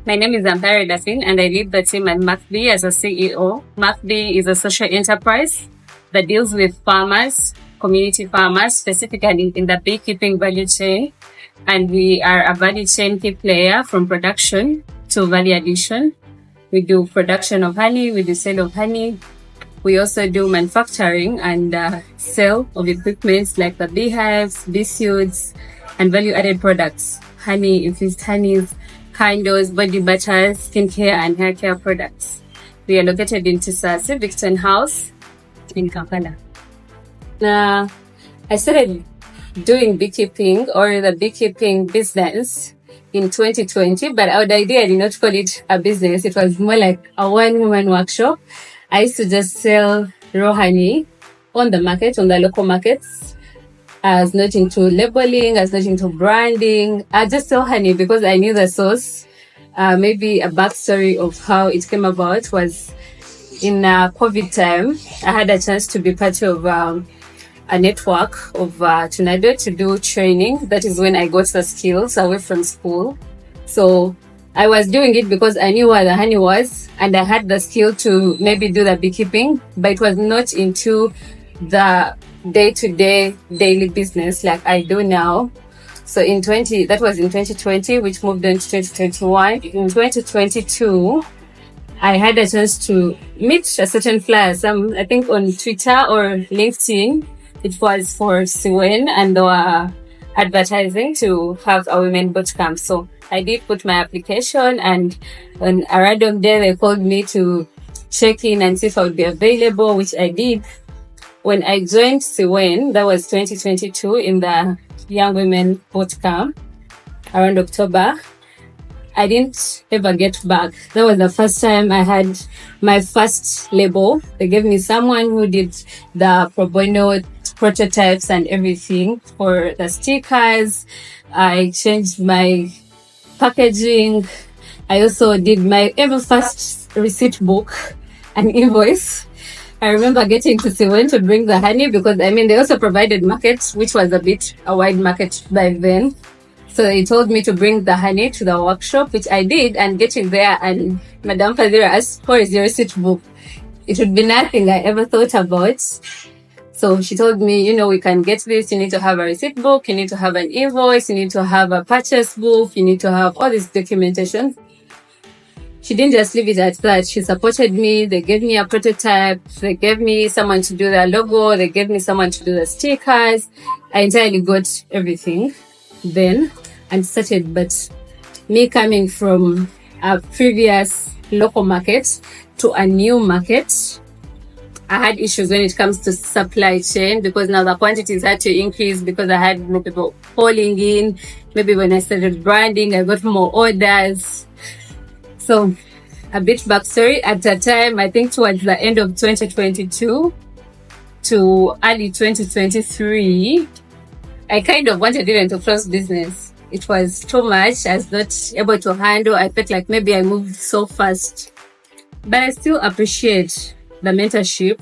My name is Ampaire Daphne, and I lead the team at MACD as a CEO. MACD is a social enterprise that deals with farmers, community farmers, specifically in the beekeeping value chain. And we are a value chain key player from production to value addition. We do production of honey, we do sale of honey. We also do manufacturing and sale of equipment like the beehives, bee suits, and value-added products, honey, infused honeys, candles, body butters, skincare, and hair care products. We are located in Tisasi, Victon House in Kampala. Now, I started doing beekeeping or the beekeeping business in 2020, but our idea, I did not call it a business. It was more like a one-woman workshop. I used to just sell raw honey on the market, on the local markets. I was not into labeling, I was not into branding. I just sell honey because I knew the source. Maybe a backstory of how it came about was in COVID time, I had a chance to be part of a network of Tornado to do training. That is when I got the skills away from school. So I was doing it because I knew where the honey was and I had the skill to maybe do the beekeeping, but it was not into the day-to-day daily business like I do now. So that was in 2020, which moved on to 2021. In 2022, I had a chance to meet a certain flyer, I think on Twitter or LinkedIn. It was for CWEN and they were advertising to have a women boot camp. So I did put my application, and on a random day they called me to check in and see if I would be available, which I did. When I joined CWEN, that was 2022 in the Young Women Boot Camp around October, I didn't ever get back. That was the first time I had my first label. They gave me someone who did the pro bono prototypes and everything for the stickers. I changed my packaging. I also did my ever first receipt book and invoice. I remember getting to CWEN to bring the honey because, they also provided markets, which was a wide market by then. So they told me to bring the honey to the workshop, which I did, and getting there, and Madame Fadira asked, "Where is your receipt book?" It would be nothing I ever thought about. So she told me, we can get this. You need to have a receipt book. You need to have an invoice. You need to have a purchase book. You need to have all this documentation. She didn't just leave it at that. She supported me. They gave me a prototype. They gave me someone to do the logo. They gave me someone to do the stickers. I entirely got everything then and started. But me coming from a previous local market to a new market, I had issues when it comes to supply chain because now the quantities had to increase because I had more people calling in. Maybe when I started branding, I got more orders. So a bit backstory. At that time, I think towards the end of 2022 to early 2023, I kind of wanted even to close business. It was too much. I was not able to handle. I felt like maybe I moved so fast. But I still appreciate the mentorship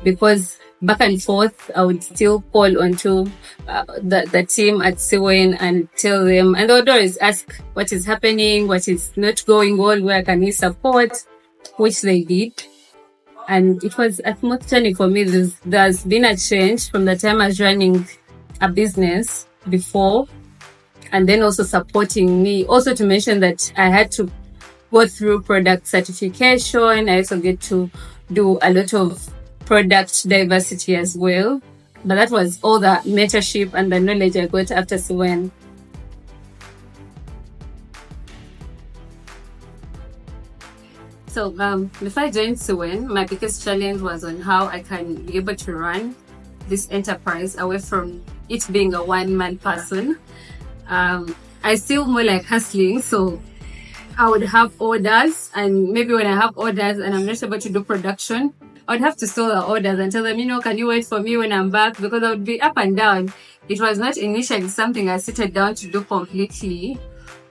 because back and forth, I would still call onto the team at CWEN and tell them, and they would always ask what is happening, what is not going well, where can we support, which they did. And it was a smooth journey for me. There's been a change from the time I was running a business before, and then also supporting me. Also to mention that I had to go through product certification. I also get to do a lot of product diversity as well. But that was all the mentorship and the knowledge I got after CWEN. So before I joined CWEN, my biggest challenge was on how I can be able to run this enterprise away from it being a one-man person. I still more like hustling, so I would have orders, and maybe when I have orders and I'm not able to do production, I would have to store the orders and tell them, can you wait for me when I'm back? Because I would be up and down. It was not initially something I settled down to do completely.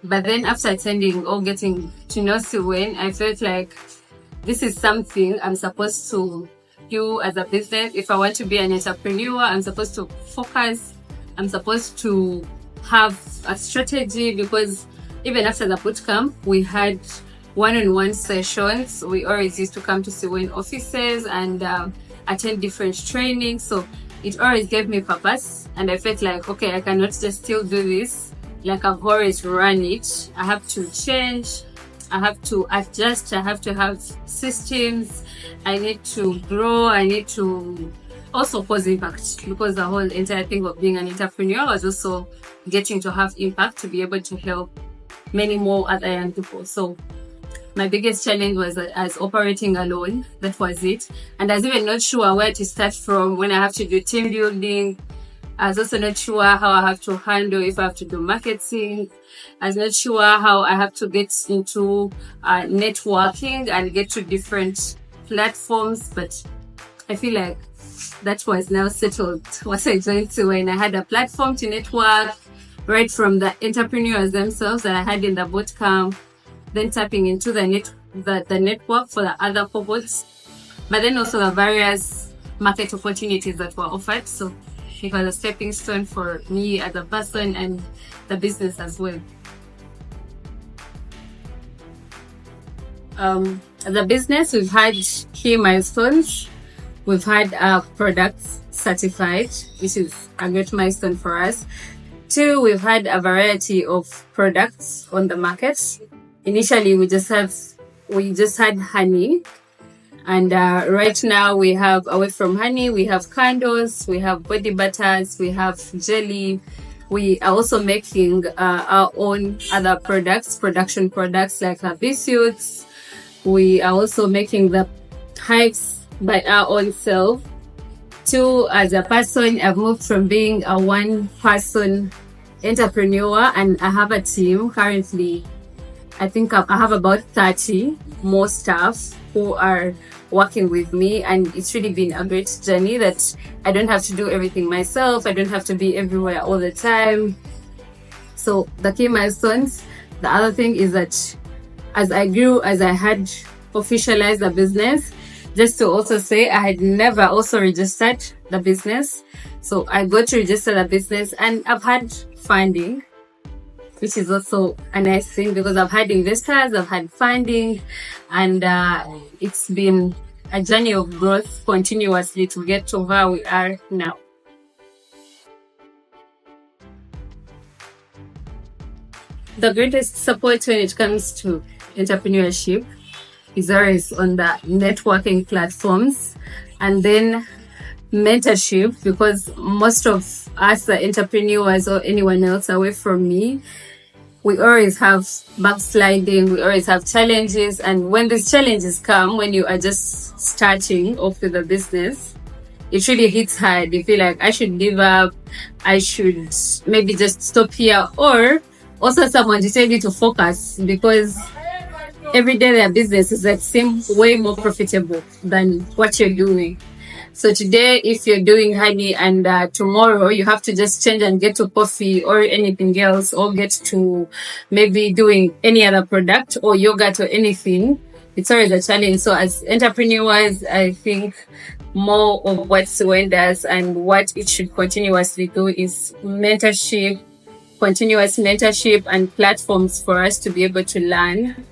But then after attending or getting to know CWEN, I felt like this is something I'm supposed to do as a business. If I want to be an entrepreneur, I'm supposed to focus. I'm supposed to have a strategy because Even after the bootcamp, we had one-on-one sessions. We always used to come to CWEN offices and attend different trainings. So it always gave me purpose, and I felt like, okay, I cannot just still do this like I've always run it. I have to change, I have to adjust, I have to have systems, I need to grow, I need to also cause impact, because the whole entire thing of being an entrepreneur was also getting to have impact to be able to help many more other young people. So my biggest challenge was as operating alone. That was it. And I was even not sure where to start from when I have to do team building. I was also not sure how I have to handle if I have to do marketing. I was not sure how I have to get into networking and get to different platforms. But I feel like that was now settled once I joined CWEN. I had a platform to network right from the entrepreneurs themselves that I had in the bootcamp, then tapping into the network for the other cohorts, but then also the various market opportunities that were offered. So it was a stepping stone for me as a person and the business as well. As a business, we've had key milestones. We've had our products certified, which is a great milestone for us. 2, we've had a variety of products on the market. Initially, we just had honey, and right now we have, away from honey, we have candles, we have body butters, we have jelly. We are also making our own other products, production products like our bee suits. We are also making the hives by our own self. 2, as a person, I've moved from being a one-person entrepreneur, and I have a team currently. I think I have about 30 more staff who are working with me, and it's really been a great journey that I don't have to do everything myself. I don't have to be everywhere all the time. So the key milestones. The other thing is that as I grew, as I had officialized the business, just to also say, I had never also registered the business. So I got to register the business, and I've had funding, which is also a nice thing, because I've had investors, I've had funding, and it's been a journey of growth continuously to get to where we are now. The greatest support when it comes to entrepreneurship is always on the networking platforms, and then mentorship, because most of us, the entrepreneurs or anyone else away from me, we always have backsliding, we always have challenges. And when these challenges come, when you are just starting off with the business, it really hits hard. You feel like I should give up, I should maybe just stop here, or also someone to tell you to focus, because every day their business is like seem way more profitable than what you're doing. So today, if you're doing honey and tomorrow you have to just change and get to coffee or anything else, or get to maybe doing any other product or yogurt or anything, it's always a challenge. So as entrepreneurs, I think more of what CWEN does and what it should continuously do is mentorship, continuous mentorship, and platforms for us to be able to learn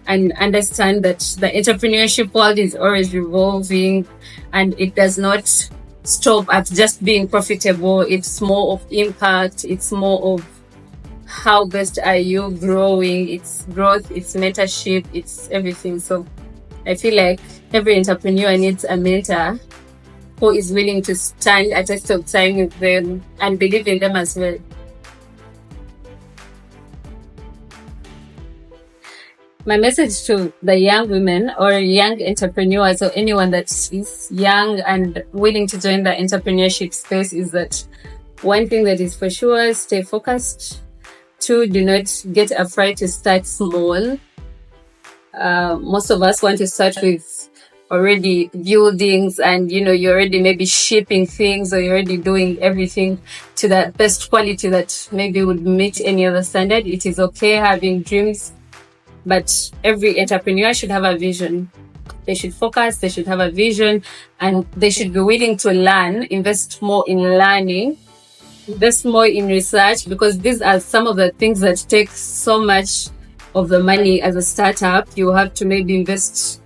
and understand that the entrepreneurship world is always revolving, and it does not stop at just being profitable. It's more of impact. It's more of how best are you growing. It's growth, it's mentorship, it's everything. So I feel like every entrepreneur needs a mentor who is willing to stand a test of time with them and believe in them as well. My message to the young women or young entrepreneurs or anyone that is young and willing to join the entrepreneurship space is that one thing that is for sure, stay focused. 2, do not get afraid to start small. Most of us want to start with already buildings, and you're already maybe shipping things, or you're already doing everything to the best quality that maybe would meet any other standard. It is okay having dreams, but every entrepreneur should have a vision. They should focus, they should have a vision, and they should be willing to learn, invest more in learning Invest more in research, because these are some of the things that take so much of the money as a startup. You have to maybe invest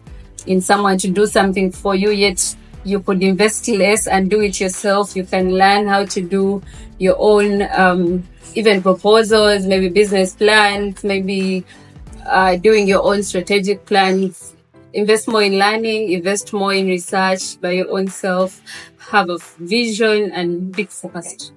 in someone to do something for you, yet you could invest less and do it yourself. You can learn how to do your own even proposals, maybe business plans, maybe doing your own strategic plans. Invest more in learning, invest more in research by your own self, have a vision and be focused.